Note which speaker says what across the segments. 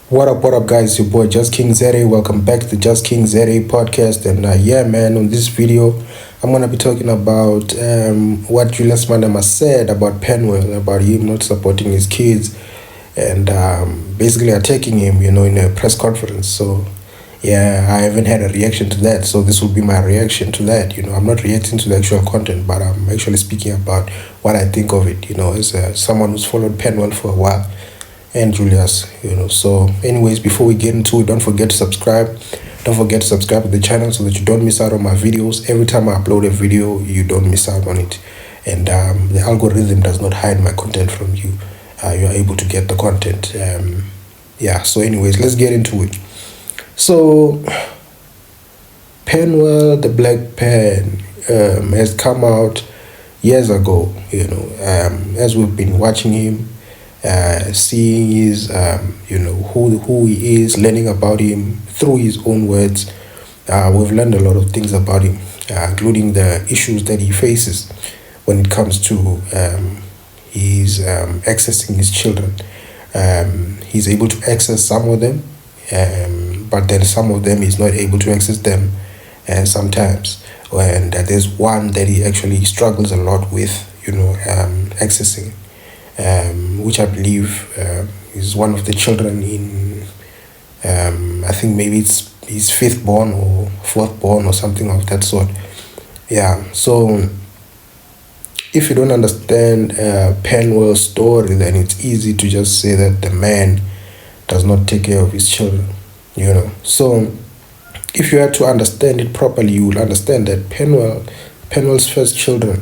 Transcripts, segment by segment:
Speaker 1: What up, guys? Your boy Just King Zere. Welcome back to the Just King Zere podcast. And yeah, man, on this video, I'm gonna be talking about what Julius Malema said about Penuel, about him not supporting his kids, and basically attacking him, in a press conference. So yeah, I haven't had a reaction to that, so this will be my reaction to that. I'm not reacting to the actual content, but I'm actually speaking about what I think of it. As someone who's followed Penuel for a while and Julius. So anyways, before we get into it, don't forget to subscribe. Don't forget to subscribe to the channel so that you don't miss out on my videos. Every time I upload a video, you don't miss out on it. And the algorithm does not hide my content from you. You're able to get the content. Yeah, so anyways, let's get into it. So Penuel, the Blackpen, has come out years ago, as we've been watching him, seeing his, who he is, learning about him through his own words. We've learned a lot of things about him, including the issues that he faces when it comes to his accessing his children. He's able to access some of them, but then some of them he's not able to access them sometimes. And there's one that he actually struggles a lot with, accessing. Which I believe is one of the children in, I think maybe it's his fifth born or fourth born or something of that sort. Yeah, so if you don't understand Penuel's story, then it's easy to just say that the man does not take care of his children, So if you had to understand it properly, you will understand that Penuel's first children,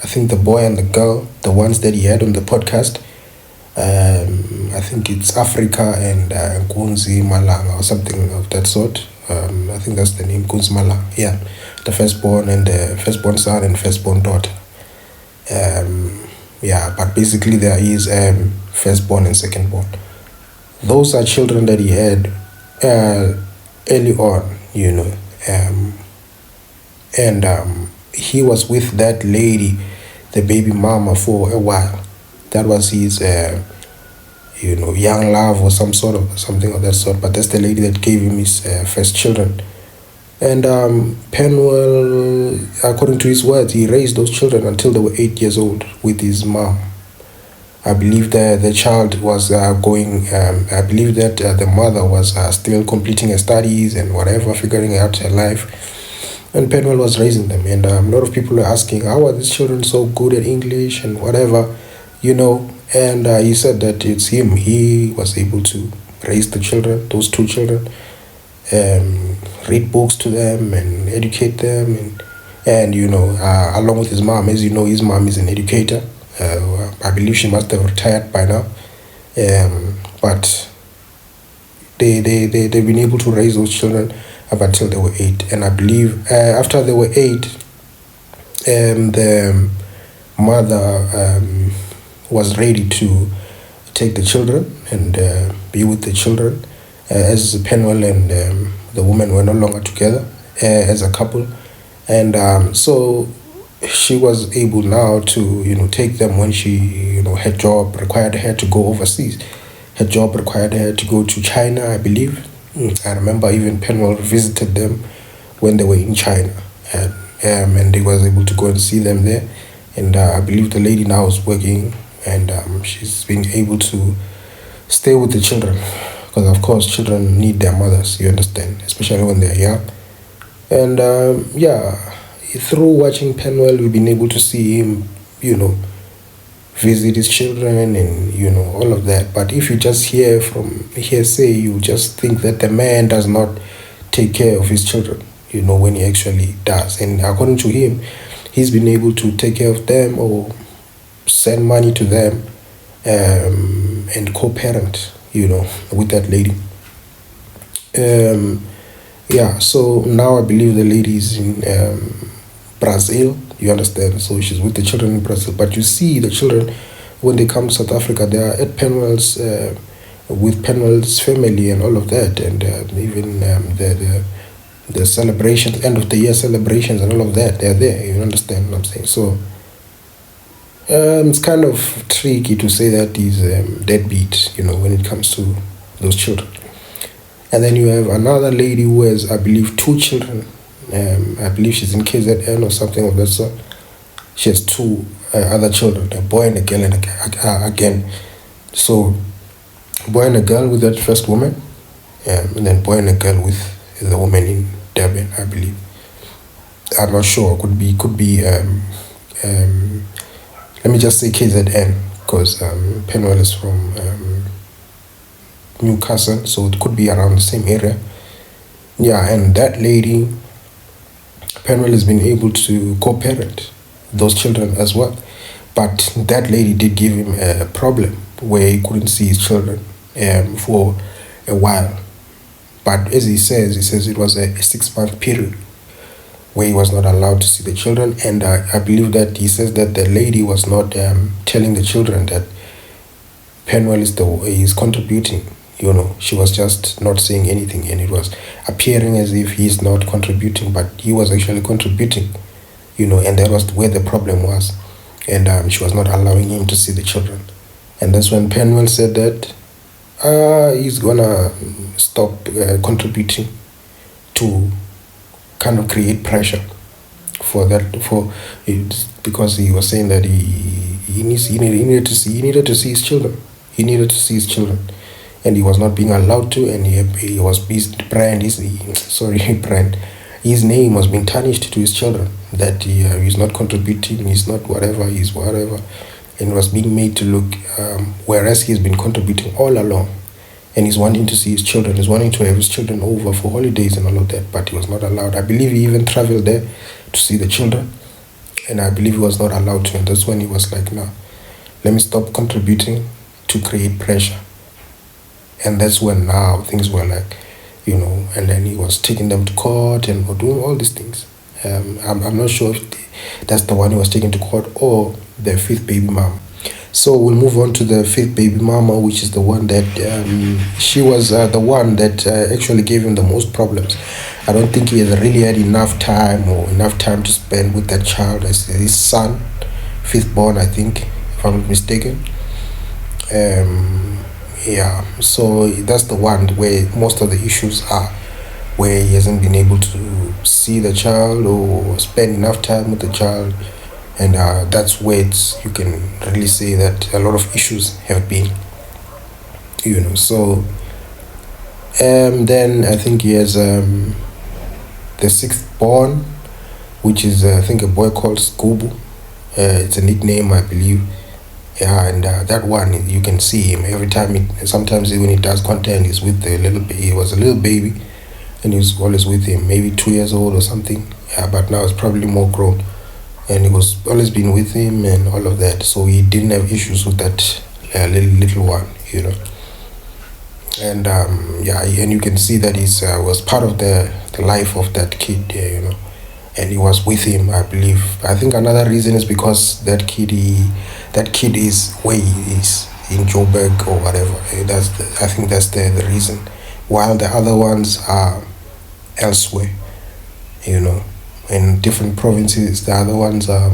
Speaker 1: I think the boy and the girl, the ones that he had on the podcast, I think it's Africa and Nkunzi Malanga or something of that sort. I think that's the name, Nkunzi Malanga. Yeah, the firstborn son and firstborn daughter. Yeah, but basically there is firstborn and secondborn. Those are children that he had early on, and he was with that lady, the baby mama, for a while. That was his, young love or something of that sort. But that's the lady that gave him his first children. And Penuel, according to his words, he raised those children until they were 8 years old with his mom. I believe that the child was I believe that the mother was still completing her studies and whatever, figuring out her life. And Penuel was raising them, and a lot of people are asking, how are these children so good at English and whatever, and he said that it's him. He was able to raise the children, those two children, read books to them and educate them, and along with his mom. As you know, his mom is an educator. I believe she must have retired by now, but they've been able to raise those children up until they were 8. And I believe after they were 8, the mother was ready to take the children and be with the children, as Penuel and the woman were no longer together as a couple. And so she was able now to take them when she her job required her to go overseas. Her job required her to go to China, I believe. I remember even Penuel visited them when they were in China, and he was able to go and see them there. And I believe the lady now is working, and she's been able to stay with the children, because of course children need their mothers, you understand, especially when they're young. And yeah, through watching Penuel, we've been able to see him, visit his children and all of that. But if you just hear from hearsay, you just think that the man does not take care of his children, when he actually does. And according to him, he's been able to take care of them or send money to them, and co-parent, with that lady. Yeah, so now I believe the lady is in Brazil, you understand, so she's with the children in Brazil. But you see the children, when they come to South Africa, they are at Penuel's, with Penuel's family and all of that, and even the celebrations, end of the year celebrations and all of that, they're there, you understand what I'm saying? So It's kind of tricky to say that he's deadbeat, when it comes to those children. And then you have another lady who has, I believe, two children. I believe she's in KZN or something of that sort. She has two other children, a boy and a girl, and again. So, boy and a girl with that first woman, and then boy and a girl with the woman in Durban, I believe. I'm not sure. Could be. Let me just say KZN because Penuel is from Newcastle, so it could be around the same area. Yeah, and that lady, Penuel has been able to co-parent those children as well. But that lady did give him a problem where he couldn't see his children for a while. But as he says it was a 6-month period where he was not allowed to see the children. And I believe that he says that the lady was not telling the children that Penuel is contributing. She was just not saying anything, and it was appearing as if he's not contributing, but he was actually contributing, and that was where the problem was. And she was not allowing him to see the children. And that's when Penuel said that he's gonna stop contributing to kind of create pressure for that, because he was saying that he needed to see his children. He needed to see his children, and he was not being allowed to, and he was his name was being tarnished to his children, that he's not contributing, he's not whatever, he's whatever, and was being made to look, whereas he's been contributing all along, and he's wanting to see his children, he's wanting to have his children over for holidays and all of that, but he was not allowed. I believe he even traveled there to see the children, and I believe he was not allowed to, and that's when he was like, no, let me stop contributing to create pressure. And that's when now things were like, and then he was taking them to court and doing all these things. I'm not sure if that's the one he was taking to court or the fifth baby mama. So we'll move on to the fifth baby mama, which is the one that she was the one that actually gave him the most problems. I don't think he has really had enough time to spend with that child as his son, fifth born, I think, if I'm not mistaken. Yeah, so that's the one where most of the issues are, where he hasn't been able to see the child or spend enough time with the child, and that's where you can really say that a lot of issues have been, so then I think he has the sixth born, which is I think a boy called Scooby. It's a nickname, I believe. Yeah, and that one, you can see him every time. Sometimes when he does content, he's with the little baby. He was a little baby, and he was always with him, maybe 2 years old or something. Yeah, but now it's probably more grown, and he was always been with him and all of that. So he didn't have issues with that little one, And yeah, and you can see that he was part of the life of that kid, and he was with him, I believe. I think another reason is because that kid is where he is in Joburg or whatever. I think that's the reason. While the other ones are elsewhere, in different provinces. The other ones are,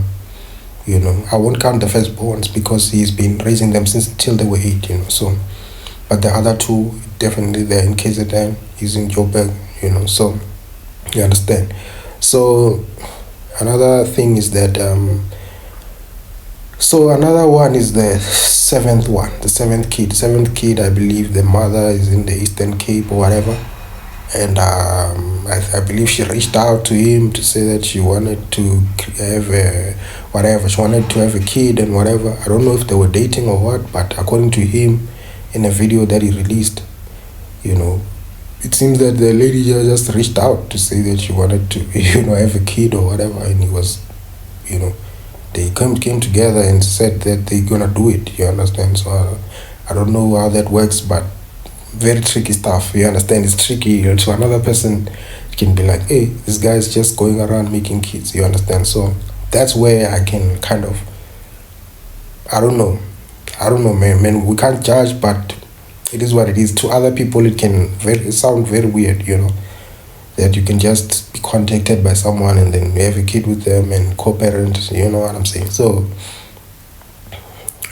Speaker 1: I won't count the firstborns because he's been raising them since till they were 8, So, but the other two definitely they're in KZN. He's in Joburg, So, you understand. So, another thing is that. So another one is the seventh kid. I believe the mother is in the Eastern Cape or whatever, and I believe she reached out to him to say that she wanted to have she wanted to have a kid and whatever. I don't know if they were dating or what, but according to him, in a video that he released, it seems that the lady just reached out to say that she wanted to have a kid or whatever, and he was they came together and said that they're gonna do it. You understand? So I don't know how that works, but very tricky stuff. You understand? It's tricky. So another person can be like, "Hey, this guy's just going around making kids." You understand? So that's where I can kind of, I don't know, man. We can't judge, but it is what it is. To other people, it can sound very weird. That you can just be contacted by someone and then you have a kid with them and co-parent, you know what I'm saying? So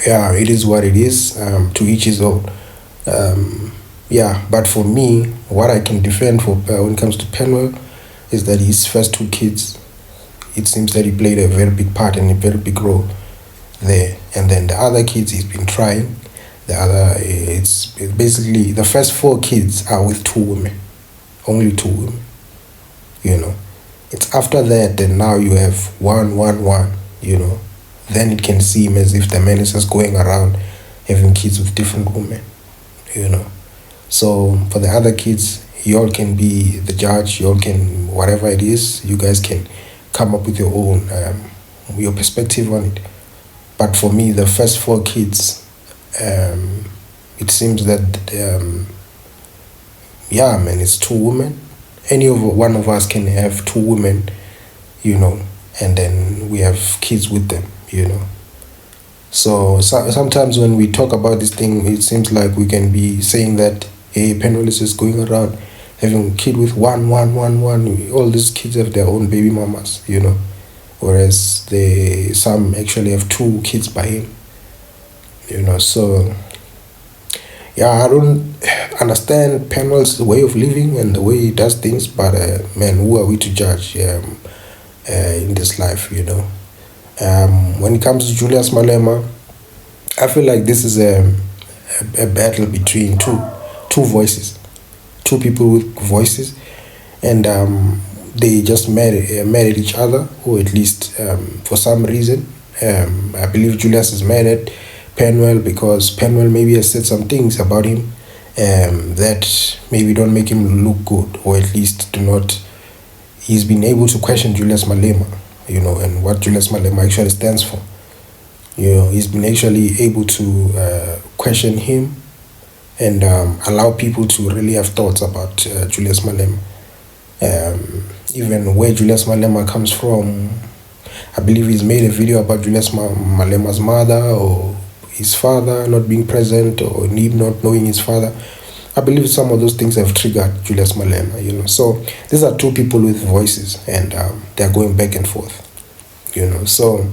Speaker 1: Yeah, it is what it is. To each his own. Yeah, but for me, what I can defend for when it comes to Penuel is that his first two kids, it seems that he played a very big part and a very big role there. And then the other kids, he's been trying. The other, it's basically the first four kids are with two women, only two women. You know, it's after that that now you have one, one, one. You know, then it can seem as if the man is just going around having kids with different women. You know, so for the other kids, y'all can be the judge. Y'all can whatever it is. You guys can come up with your own your perspective on it. But for me, the first four kids, it seems that yeah, man, it's two women. Any of one of us can have two women, you know, and then we have kids with them, you know. So, sometimes when we talk about this thing, it seems like we can be saying that, hey, Penuel is just going around having a kid with one. All these kids have their own baby mamas, you know, whereas some actually have two kids by him, you know. So, yeah, I don't understand Penuel's way of living and the way he does things, but man, who are we to judge in this life, you know? When it comes to Julius Malema, I feel like this is a battle between two voices, two people with voices, and they just met at each other, or at least for some reason. I believe Julius is mad at Penuel because Penuel maybe has said some things about him that maybe don't make him look good, or at least do not. He's been able to question Julius Malema, you know, and what Julius Malema actually stands for. You know, he's been actually able to question him and allow people to really have thoughts about Julius Malema. Even where Julius Malema comes from, I believe he's made a video about Julius Malema's mother or his father not being present, or him not knowing his father. I believe some of those things have triggered Julius Malema, you know. So these are two people with voices, and they're going back and forth, you know. So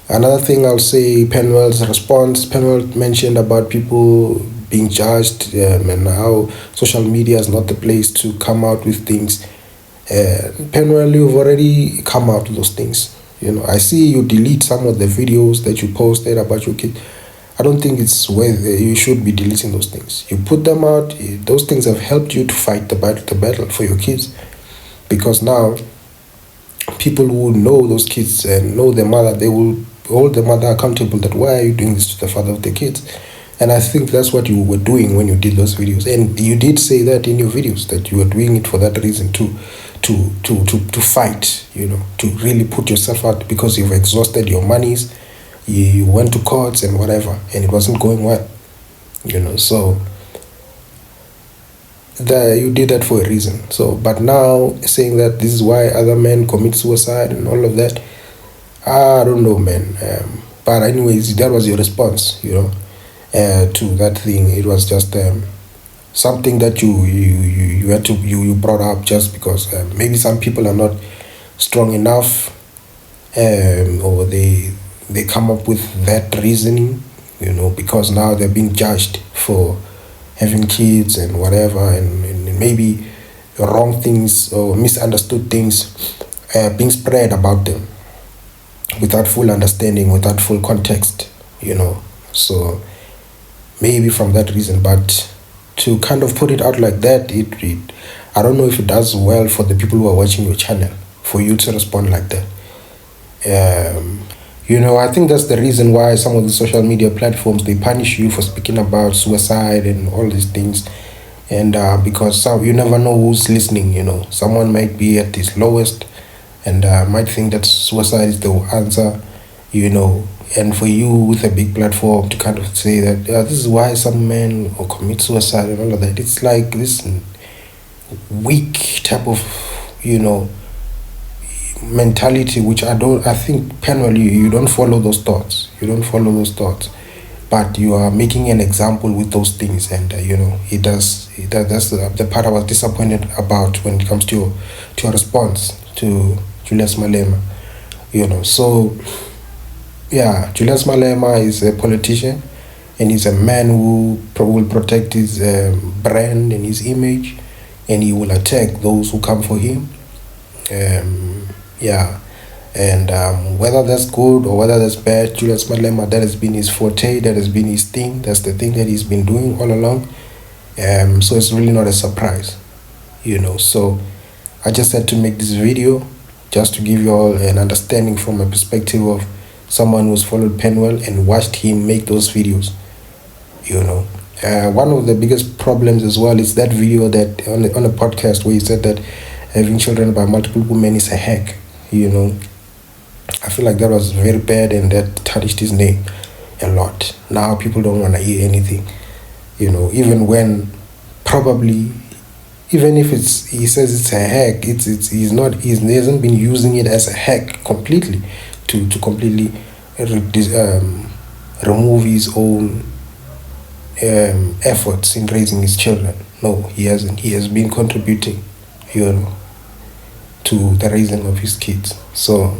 Speaker 1: another thing I'll say, Penuel's response. Penuel mentioned about people being judged and how social media is not the place to come out with things. Penuel, you've already come out with those things. You know, I see you delete some of the videos that you posted about your kid. I don't think it's where you should be deleting those things. You put them out. Those things have helped you to fight the battle for your kids, because now people who know those kids and know their mother, they will hold the mother accountable. That why are you doing this to the father of the kids? And I think that's what you were doing when you did those videos. And you did say that in your videos, that you were doing it for that reason, to fight, you know, to really put yourself out, because you've exhausted your monies. You went to courts and whatever, and it wasn't going well, you know. So you did that for a reason. So, but now saying that this is why other men commit suicide and all of that, I don't know, man. But anyways, that was your response, you know, to that thing. It was just something that you brought up just because maybe some people are not strong enough, or they come up with that reasoning, you know, because now they're being judged for having kids and whatever, and maybe wrong things or misunderstood things being spread about them without full understanding, without full context, you know. So maybe from that reason, but to kind of put it out like that, I don't know if it does well for the people who are watching your channel, for you to respond like that. You know, I think that's the reason why some of the social media platforms, they punish you for speaking about suicide and all these things. And because you never know who's listening, you know. Someone might be at his lowest and might think that suicide is the answer, you know. And for you with a big platform to kind of say that this is why some men commit suicide and all of that, it's like this weak type of, you know, mentality, which I think Penuel, you don't follow those thoughts. You don't follow those thoughts, but you are making an example with those things, and you know, that's the part I was disappointed about when it comes to your response to Julius Malema, you know. So Yeah, Julius Malema is a politician, and he's a man who will protect his brand and his image, and he will attack those who come for him. Yeah, and whether that's good or whether that's bad, Julius Malema, that has been his forte, that has been his thing, that's the thing that he's been doing all along. So it's really not a surprise, So I just had to make this video just to give you all an understanding from a perspective of someone who's followed Penuel and watched him make those videos, you know. One of the biggest problems as well is that video that on a podcast where he said that having children by multiple women is a hack, I feel like that was very bad and that tarnished his name a lot. Now people don't want to hear anything, even when probably, even if he says it's a hack, he hasn't been using it as a hack completely to completely remove his own efforts in raising his children. No, he hasn't. He has been contributing, to the raising of his kids. So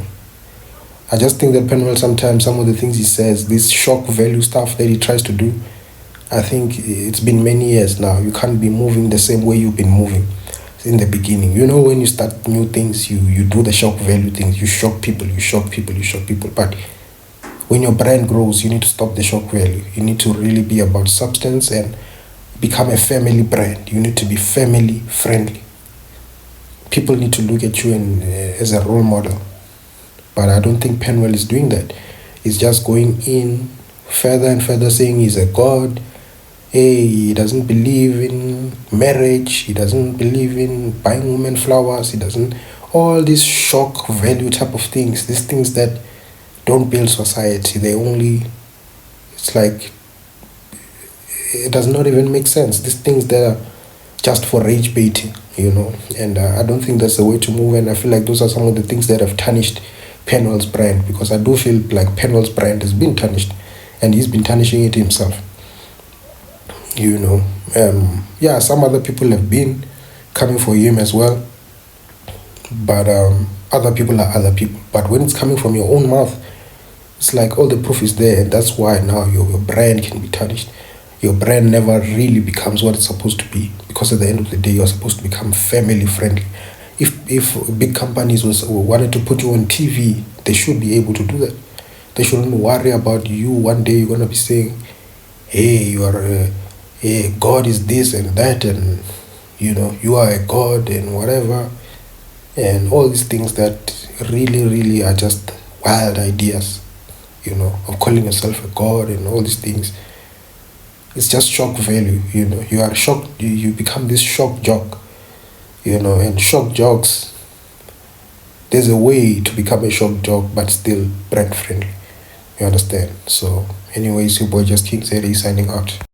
Speaker 1: I just think that Penuel, sometimes some of the things he says, this shock value stuff that he tries to do, I think it's been many years now. You can't be moving the same way you've been moving in the beginning. When you start new things, you do the shock value things. You shock people. But when your brand grows, you need to stop the shock value. You need to really be about substance and become a family brand. You need to be family friendly. People need to look at you as a role model. But I don't think Penuel is doing that. He's just going in further and further, saying he's a god. Hey, he doesn't believe in marriage. He doesn't believe in buying women flowers. He doesn't... All these shock value type of things. These things that don't build society. It's like... It does not even make sense. These things that are just for rage baiting, And I don't think that's the way to move. And I feel like those are some of the things that have tarnished Penuel's brand, because I do feel like Penuel's brand has been tarnished, and he's been tarnishing it himself. Some other people have been coming for him as well, but other people are other people. But when it's coming from your own mouth, it's like all the proof is there, and that's why now your brand can be tarnished. Your brand never really becomes what it's supposed to be, because at the end of the day, you're supposed to become family friendly. If big companies wanted to put you on TV, they should be able to do that. They shouldn't worry about you. One day you're gonna be saying, "Hey, you are God is this and that, and you are a god and whatever," and all these things that really, really are just wild ideas, of calling yourself a god and all these things. It's just shock value, You are shocked. You become this shock jock. And shock jocks, there's a way to become a shock jock, but still brand friendly. You understand? So, anyways, your boy Just King said he's signing out.